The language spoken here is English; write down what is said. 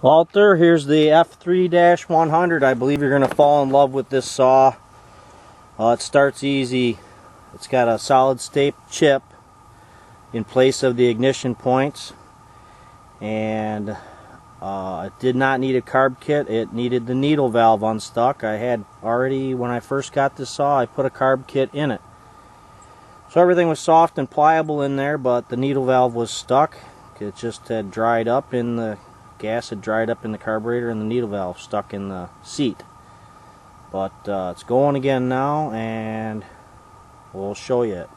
Walter, here's the F3-100. I believe you're going to fall in love with this saw. It starts easy. It's got a solid state chip in place of the ignition points, and it did not need a carb kit. It needed the needle valve unstuck. I had already, when I first got this saw, I put a carb kit in it. So everything was soft and pliable in there, but the needle valve was stuck. It just had dried up in the gas, had dried up in the carburetor, and the needle valve stuck in the seat. But it's going again now, and we'll show you it.